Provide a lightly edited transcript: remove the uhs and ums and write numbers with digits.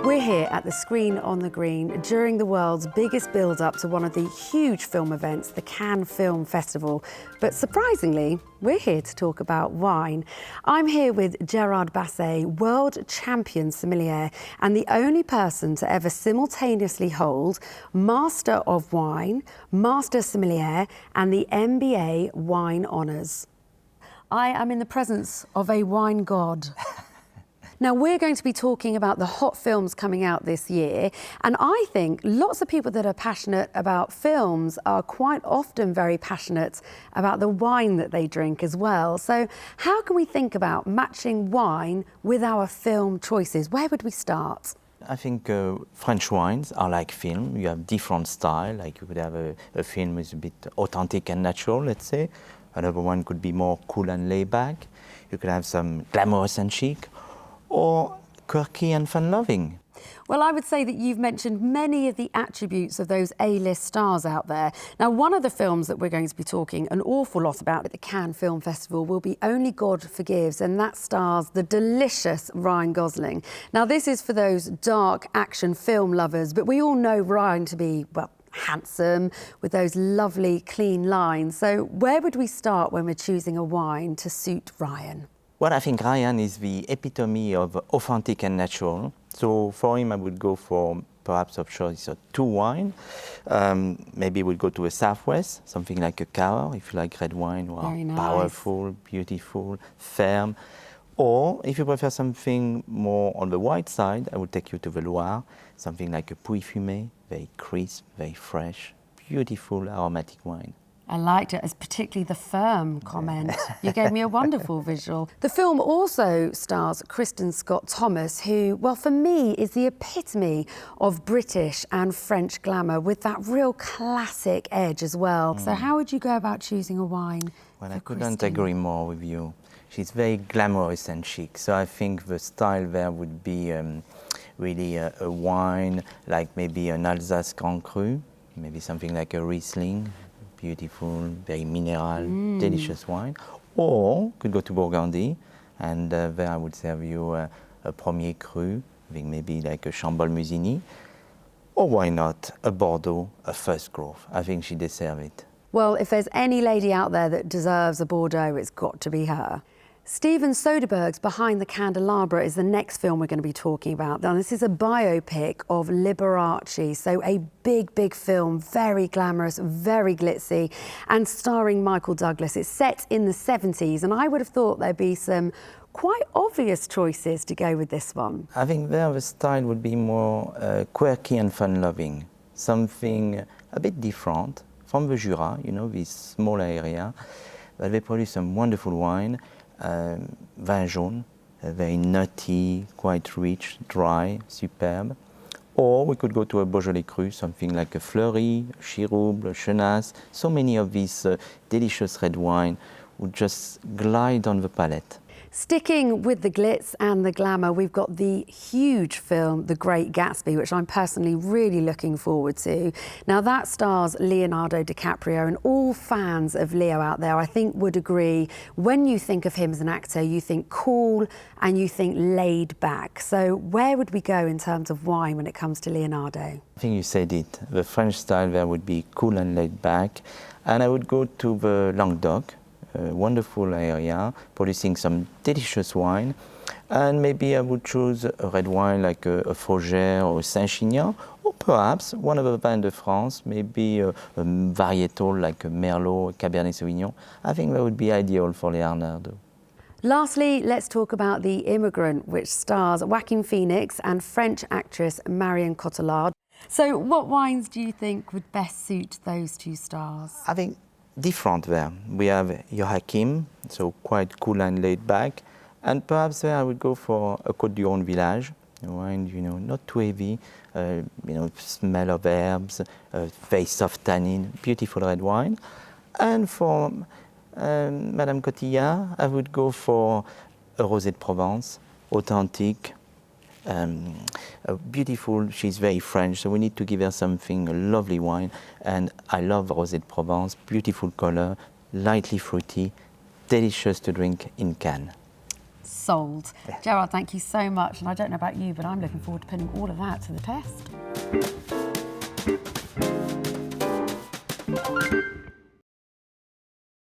We're here at the Screen on the Green during the world's biggest build-up to one of the huge film events, the Cannes Film Festival. But surprisingly, we're here to talk about wine. I'm here with Gerard Basset, world champion sommelier, and the only person to ever simultaneously hold Master of Wine, Master Sommelier, and the MBA Wine honours. I am in the presence of a wine god. Now, we're going to be talking about the hot films coming out this year, and I think lots of people that are passionate about films are quite often very passionate about the wine that they drink as well. So how can we think about matching wine with our film choices? Where would we start? I think French wines are like film. You have different style, like you could have a film is a bit authentic and natural, let's say. Another one could be more cool and laid back. You could have some glamorous and chic, or quirky and fun-loving. Well, I would say that you've mentioned many of the attributes of those A-list stars out there. Now, one of the films that we're going to be talking an awful lot about at the Cannes Film Festival will be Only God Forgives, and that stars the delicious Ryan Gosling. Now, this is for those dark action film lovers, but we all know Ryan to be, well, handsome, with those lovely, clean lines. So where would we start when we're choosing a wine to suit Ryan? Well, I think Ryan is the epitome of authentic and natural. So for him, I would go for perhaps of choice two wine. Maybe we'll go to a Southwest, something like a Cahors, if you like red wine. Wow, very nice. Powerful, beautiful, firm. Or if you prefer something more on the white side, I would take you to the Loire, something like a Puy Fumé, very crisp, very fresh, beautiful aromatic wine. I liked it, as particularly the firm comment. You gave me a wonderful visual. The film also stars Kristin Scott-Thomas, who, well, for me, is the epitome of British and French glamour, with that real classic edge as well. So how would you go about choosing a wine? Well, I couldn't agree more with you. She's very glamorous and chic, so I think the style there would be really a wine like maybe an Alsace Grand Cru, maybe something like a Riesling. Beautiful, very mineral, delicious wine. Or could go to Burgundy, and there I would serve you a Premier Cru, I think maybe like a Chambol-Musigny. Or why not a Bordeaux, a First Growth? I think she deserves it. Well, if there's any lady out there that deserves a Bordeaux, it's got to be her. Steven Soderbergh's Behind the Candelabra is the next film we're going to be talking about. Now, this is a biopic of Liberace, so a big, big film, very glamorous, very glitzy, and starring Michael Douglas. It's set in the 70s, and I would have thought there'd be some quite obvious choices to go with this one. I think there the style would be more quirky and fun-loving, something a bit different from the Jura, you know, this small area. But they produce some wonderful wine. Vin jaune, very nutty, quite rich, dry, superb. Or we could go to a Beaujolais cru, something like a Fleury, a Chirouble, a Chenasse. So many of these delicious red wine would just glide on the palate. Sticking with the glitz and the glamour, we've got the huge film, The Great Gatsby, which I'm personally really looking forward to. Now, that stars Leonardo DiCaprio, and all fans of Leo out there, I think, would agree, when you think of him as an actor, you think cool and you think laid back. So where would we go in terms of wine when it comes to Leonardo? I think you said it. The French style there would be cool and laid back. And I would go to the Languedoc, a wonderful area, producing some delicious wine. And maybe I would choose a red wine like a Fougère or a Saint-Chinian, or perhaps one of the vins de France, maybe a varietal like a Merlot, a Cabernet Sauvignon. I think that would be ideal for Leonardo. Lastly, let's talk about The Immigrant, which stars Joaquin Phoenix and French actress Marion Cotillard. So what wines do you think would best suit those two stars? I think different there. We have Joachim, so quite cool and laid back. And perhaps there I would go for a Côte du Rhône Village, a wine, you know, not too heavy, you know, smell of herbs, very soft tannin, beautiful red wine. And for Madame Cotillard, I would go for a Rosé de Provence, authentic, beautiful. She's very French, so we need to give her something, a lovely wine. And I love Rosé de Provence, beautiful color, lightly fruity, delicious to drink in Cannes. Sold. Yeah. Gerard, thank you so much. And I don't know about you, but I'm looking forward to putting all of that to the test.